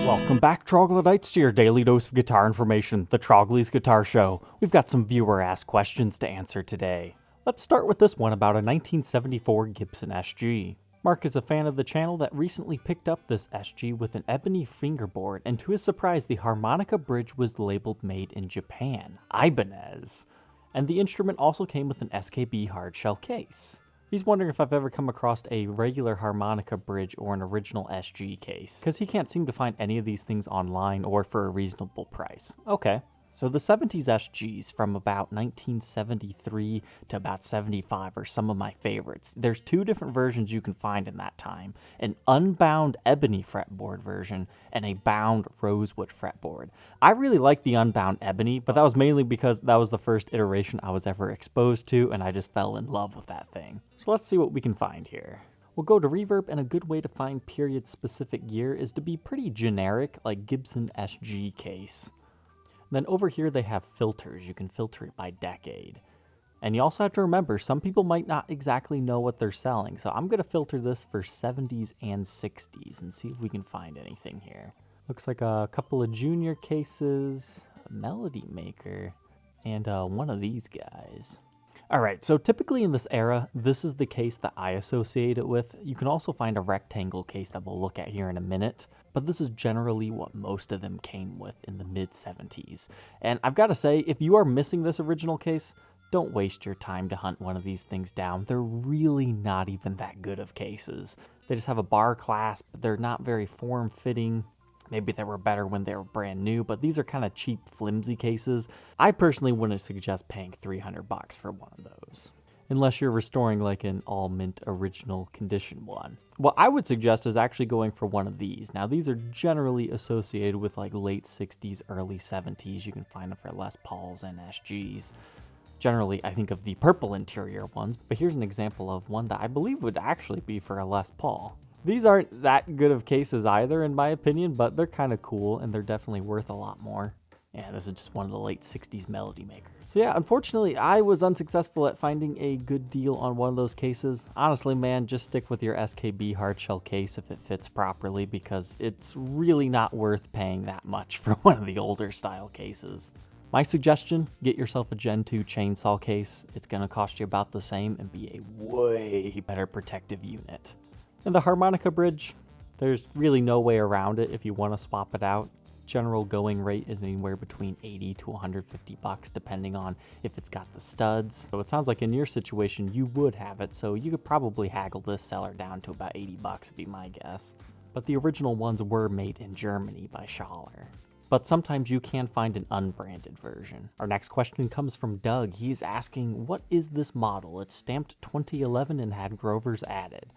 Welcome back, Troglodytes, to your daily dose of guitar information, the Trogly's Guitar Show. We've got some viewer-asked questions to answer today. Let's start with this one about a 1974 Gibson SG. Mark is a fan of the channel that recently picked up this SG with an ebony fingerboard, and to his surprise, the harmonica bridge was labeled made in Japan, Ibanez. And the instrument also came with an SKB hardshell case. He's wondering if I've ever come across a regular harmonica bridge or an original SG case, because he can't seem to find any of these things online or for a reasonable price. Okay. So the 70s SGs from about 1973 to about 75 are some of my favorites. There's two different versions you can find in that time, an unbound ebony fretboard version and a bound rosewood fretboard. I really like the unbound ebony, but that was mainly because that was the first iteration I was ever exposed to and I just fell in love with that thing. So let's see what we can find here. We'll go to reverb, and a good way to find period-specific gear is to be pretty generic, like Gibson SG case. Then over here they have filters. You can filter it by decade. And you also have to remember, some people might not exactly know what they're selling. So I'm going to filter this for 70s and 60s and see if we can find anything here. Looks like a couple of junior cases, a Melody Maker, and one of these guys. Alright, so typically in this era, this is the case that I associate it with. You can also find a rectangle case that we'll look at here in a minute, but this is generally what most of them came with in the mid-70s. And I've got to say, if you are missing this original case, don't waste your time to hunt one of these things down. They're really not even that good of cases. They just have a bar clasp, they're not very form-fitting. Maybe they were better when they were brand new, but these are kind of cheap, flimsy cases. I personally wouldn't suggest paying $300 for one of those, unless you're restoring like an all mint original condition one. What I would suggest is actually going for one of these. Now these are generally associated with like late 60s, early 70s. You can find them for Les Pauls and SGs. Generally, I think of the purple interior ones, but here's an example of one that I believe would actually be for a Les Paul. These aren't that good of cases either, in my opinion, but they're kind of cool, and they're definitely worth a lot more. Yeah, this is just one of the late 60s Melody Makers. So yeah, unfortunately, I was unsuccessful at finding a good deal on one of those cases. Honestly, man, just stick with your SKB hardshell case if it fits properly, because it's really not worth paying that much for one of the older style cases. My suggestion, get yourself a Gen 2 chainsaw case. It's going to cost you about the same and be a way better protective unit. And the harmonica bridge, there's really no way around it if you want to swap it out. General going rate is anywhere between $80 to $150 depending on if it's got the studs. So it sounds like in your situation you would have it, so you could probably haggle this seller down to about $80 would be my guess. But the original ones were made in Germany by Schaller. But sometimes you can find an unbranded version. Our next question comes from Doug. He's asking, what is this model? It's stamped 2011 and had Grovers added.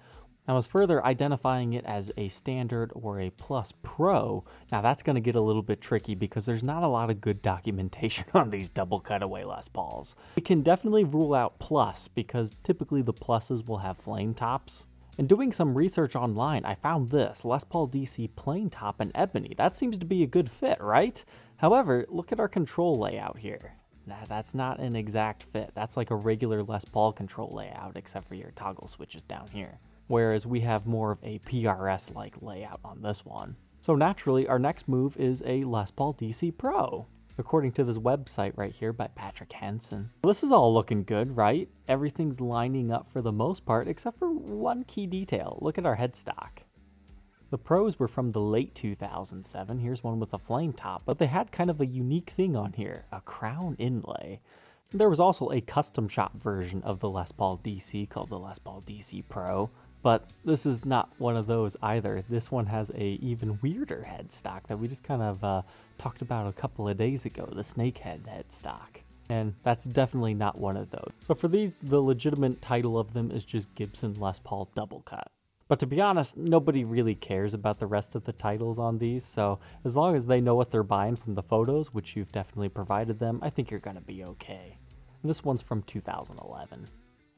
Now, as further identifying it as a standard or a Plus Pro, now that's going to get a little bit tricky because there's not a lot of good documentation on these double cutaway Les Pauls. We can definitely rule out Plus because typically the Pluses will have flame tops. And doing some research online, I found this, Les Paul DC plain top and ebony. That seems to be a good fit, right? However, look at our control layout here. Now, that's not an exact fit. That's like a regular Les Paul control layout except for your toggle switches down here. Whereas we have more of a PRS-like layout on this one. So naturally, our next move is a Les Paul DC Pro, according to this website right here by Patrick Henson. This is all looking good, right? Everything's lining up for the most part, except for one key detail. Look at our headstock. The Pros were from the late 2007. Here's one with a flame top, but they had kind of a unique thing on here, a crown inlay. There was also a custom shop version of the Les Paul DC called the Les Paul DC Pro. But this is not one of those either. This one has a even weirder headstock that we just kind of talked about a couple of days ago, the snakehead headstock. And that's definitely not one of those. So for these, the legitimate title of them is just Gibson Les Paul Double Cut. But to be honest, nobody really cares about the rest of the titles on these, so as long as they know what they're buying from the photos, which you've definitely provided them, I think you're going to be okay. And this one's from 2011.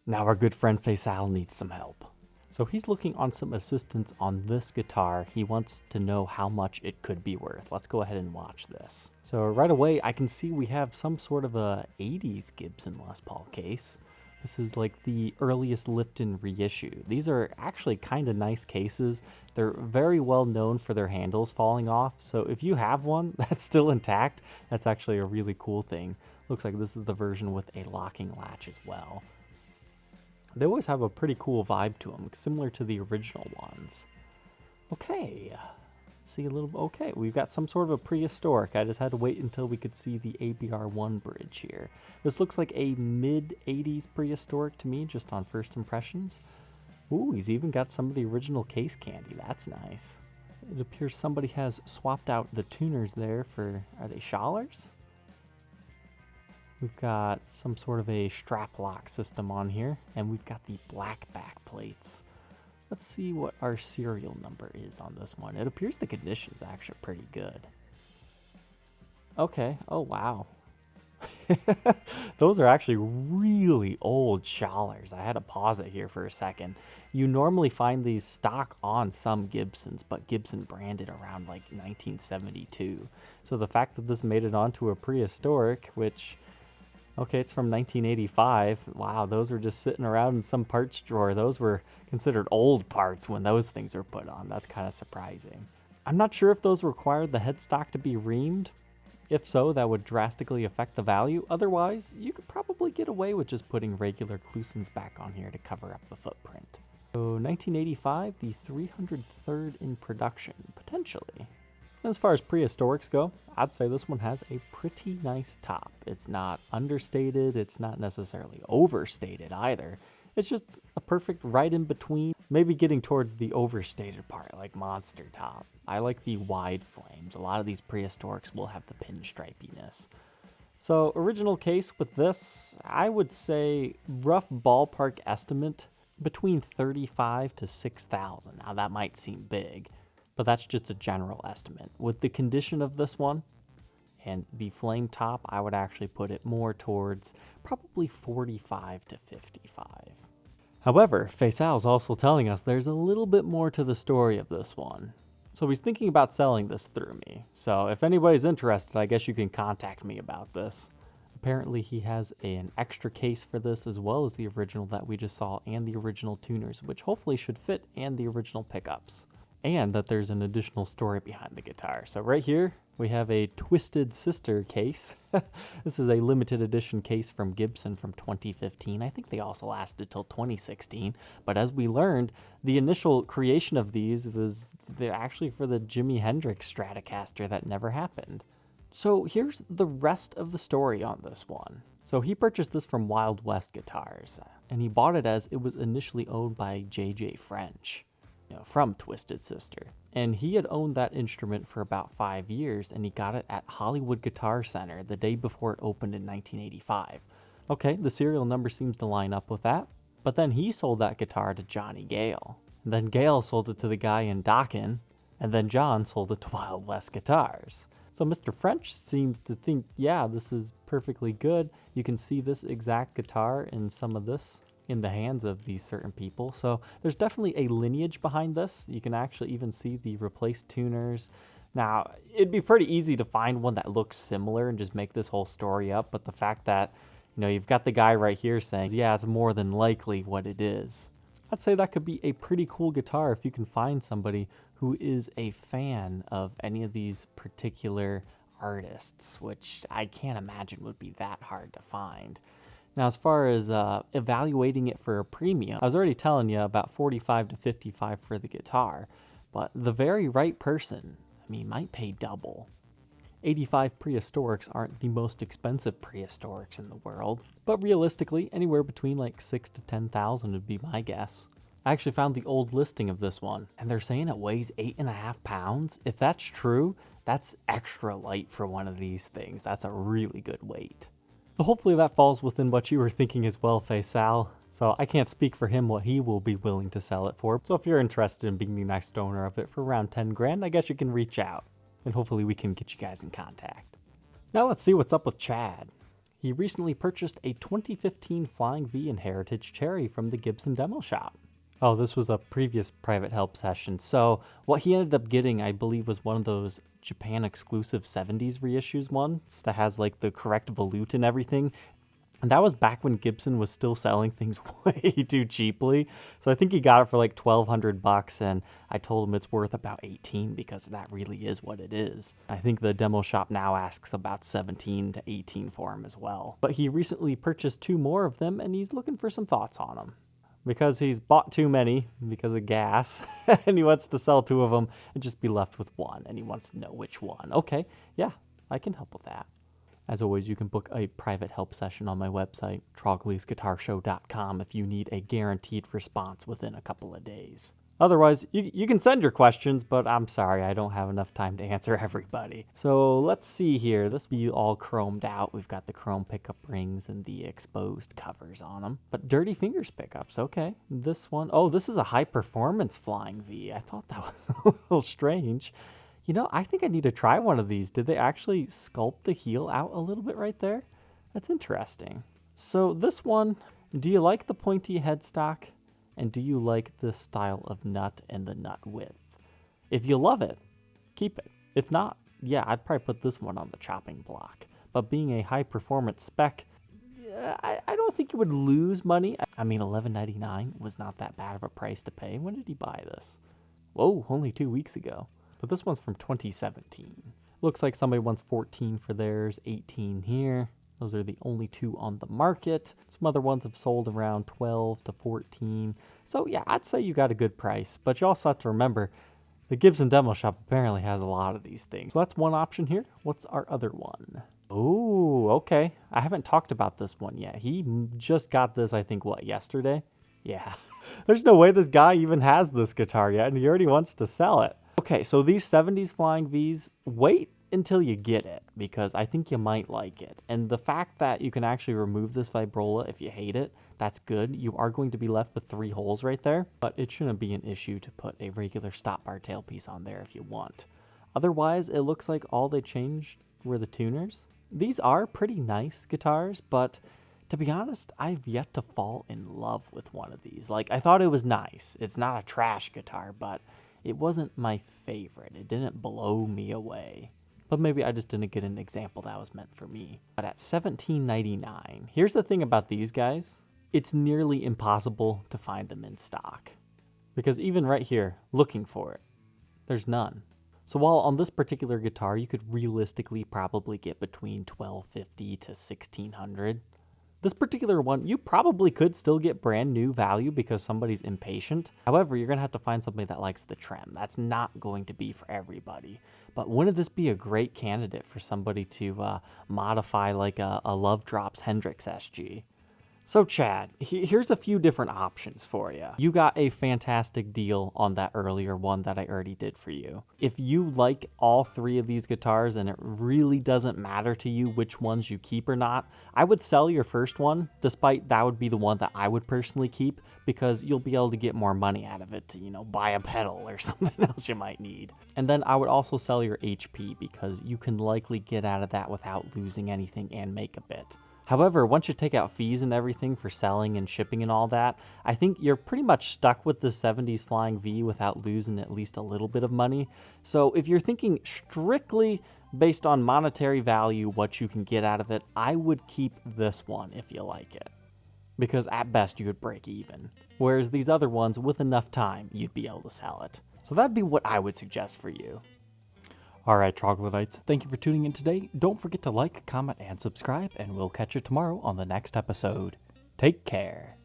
Now our good friend Faisal needs some help. So he's looking on some assistance on this guitar. He wants to know how much it could be worth. Let's go ahead and watch this. So right away, I can see we have some sort of a 80s Gibson Les Paul case. This is like the earliest Lifton reissue. These are actually kind of nice cases. They're very well known for their handles falling off, so if you have one that's still intact, that's actually a really cool thing. Looks like this is the version with a locking latch as well. They always have a pretty cool vibe to them, similar to the original ones. Okay, see a little. Okay, we've got some sort of a prehistoric. I just had to wait until we could see the ABR1 bridge here. This looks like a mid-80s prehistoric to me, just on first impressions. Ooh, he's even got some of the original case candy. That's nice. It appears somebody has swapped out the tuners there for, are they Schalers? We've got some sort of a strap lock system on here, and we've got the black back plates. Let's see what our serial number is on this one. It appears the condition's actually pretty good. Okay, oh wow. Those are actually really old Schalers. I had to pause it here for a second. You normally find these stock on some Gibsons, but Gibson branded around like 1972. So the fact that this made it onto a prehistoric, which, okay, it's from 1985. Wow, those were just sitting around in some parts drawer. Those were considered old parts when those things were put on. That's kind of surprising. I'm not sure if those required the headstock to be reamed. If so, that would drastically affect the value. Otherwise, you could probably get away with just putting regular Clusons back on here to cover up the footprint. So 1985, the 303rd in production, potentially. As far as prehistorics go, I'd say this one has a pretty nice top. It's not understated, it's not necessarily overstated either. It's just a perfect right in between, maybe getting towards the overstated part, like Monster Top. I like the wide flames. A lot of these prehistorics will have the pinstripiness. So original case with this, I would say rough ballpark estimate between 35 to 6,000. Now that might seem big, but that's just a general estimate. With the condition of this one and the flame top, I would actually put it more towards probably 45 to 55. However, Faisal's also telling us there's a little bit more to the story of this one. So he's thinking about selling this through me. So if anybody's interested, I guess you can contact me about this. Apparently he has an extra case for this, as well as the original that we just saw and the original tuners, which hopefully should fit, and the original pickups. And that there's an additional story behind the guitar. So right here, we have a Twisted Sister case. This is a limited edition case from Gibson from 2015. I think they also lasted till 2016. But as we learned, the initial creation of these was actually for the Jimi Hendrix Stratocaster that never happened. So here's the rest of the story on this one. So he purchased this from Wild West Guitars, and he bought it as it was initially owned by J.J. French, from Twisted Sister. And he had owned that instrument for about 5 years, and he got it at Hollywood Guitar Center the day before it opened in 1985. Okay, the serial number seems to line up with that, but then he sold that guitar to Johnny Gale. And then Gale sold it to the guy in Dockin, and then John sold it to Wild West Guitars. So Mr. French seems to think, yeah, this is perfectly good. You can see this exact guitar in some of this in the hands of these certain people. So there's definitely a lineage behind this. You can actually even see the replaced tuners. Now, it'd be pretty easy to find one that looks similar and just make this whole story up, but the fact that, you've got the guy right here saying, yeah, it's more than likely what it is. I'd say that could be a pretty cool guitar if you can find somebody who is a fan of any of these particular artists, which I can't imagine would be that hard to find. Now, as far as evaluating it for a premium, I was already telling you about 45 to 55 for the guitar, but the very right person, might pay double. 85 prehistorics aren't the most expensive prehistorics in the world, but realistically, anywhere between like 6 to 10,000 would be my guess. I actually found the old listing of this one, and they're saying it weighs 8.5 pounds. If that's true, that's extra light for one of these things. That's a really good weight. So hopefully that falls within what you were thinking as well, Faisal. So I can't speak for him what he will be willing to sell it for. So if you're interested in being the next owner of it for around 10 grand, I guess you can reach out, and hopefully we can get you guys in contact. Now let's see what's up with Chad. He recently purchased a 2015 Flying V in Heritage Cherry from the Gibson Demo Shop. Oh, this was a previous private help session. So what he ended up getting, I believe, was one of those Japan exclusive 70s reissues ones that has like the correct volute and everything. And that was back when Gibson was still selling things way too cheaply. So I think he got it for like $1,200, and I told him it's worth about 18 because that really is what it is. I think the demo shop now asks about 17 to 18 for him as well. But he recently purchased 2 more of them, and he's looking for some thoughts on them. Because he's bought too many because of gas, and he wants to sell 2 of them and just be left with 1, and he wants to know which one. Okay, yeah, I can help with that. As always, you can book a private help session on my website, troglysguitarshow.com, if you need a guaranteed response within a couple of days. Otherwise, you can send your questions, but I'm sorry, I don't have enough time to answer everybody. So let's see here. This will be all chromed out. We've got the chrome pickup rings and the exposed covers on them. But Dirty Fingers pickups, okay. This one, oh, this is a high-performance flying V. I thought that was a little strange. You know, I think I need to try one of these. Did they actually sculpt the heel out a little bit right there? That's interesting. So this one, do you like the pointy headstock? And do you like the style of nut and the nut width? If you love it, keep it. If not, yeah, I'd probably put this one on the chopping block. But being a high performance spec, I don't think you would lose money. I mean, $11.99 was not that bad of a price to pay. When did he buy this? Whoa, only 2 weeks ago. But this one's from 2017. Looks like somebody wants 14 for theirs, 18 here. Those are the only 2 on the market. Some other ones have sold around 12 to 14. So yeah, I'd say you got a good price. But you also have to remember, the Gibson Demo Shop apparently has a lot of these things. So that's one option here. What's our other one? Oh, okay. I haven't talked about this one yet. He just got this, I think, what, yesterday? Yeah. There's no way this guy even has this guitar yet, and he already wants to sell it. Okay, so these 70s Flying Vs, wait until you get it, because I think you might like it. And the fact that you can actually remove this vibrola if you hate it, that's good. You are going to be left with 3 holes right there, but it shouldn't be an issue to put a regular stop bar tailpiece on there if you want. Otherwise, it looks like all they changed were the tuners. These are pretty nice guitars, but to be honest, I've yet to fall in love with one of these. Like, I thought it was nice. It's not a trash guitar, but it wasn't my favorite. It didn't blow me away. But maybe I just didn't get an example that was meant for me. But at $17.99, here's the thing about these guys. It's nearly impossible to find them in stock. Because even right here, looking for it, there's none. So while on this particular guitar, you could realistically probably get between $1,250 to $1,600. This particular one, you probably could still get brand new value because somebody's impatient. However, you're going to have to find somebody that likes the trem. That's not going to be for everybody. But wouldn't this be a great candidate for somebody to modify like a Love Drops Hendrix SG? So Chad, here's a few different options for you. You got a fantastic deal on that earlier one that I already did for you. If you like all 3 of these guitars and it really doesn't matter to you which ones you keep or not, I would sell your first one, despite that would be the one that I would personally keep, because you'll be able to get more money out of it to, you know, buy a pedal or something else you might need. And then I would also sell your HP because you can likely get out of that without losing anything and make a bit. However, once you take out fees and everything for selling and shipping and all that, I think you're pretty much stuck with the 70s Flying V without losing at least a little bit of money. So if you're thinking strictly based on monetary value, what you can get out of it, I would keep this one if you like it. Because at best, you could break even. Whereas these other ones, with enough time, you'd be able to sell it. So that'd be what I would suggest for you. Alright, Troglodytes, thank you for tuning in today. Don't forget to like, comment, and subscribe, and we'll catch you tomorrow on the next episode. Take care.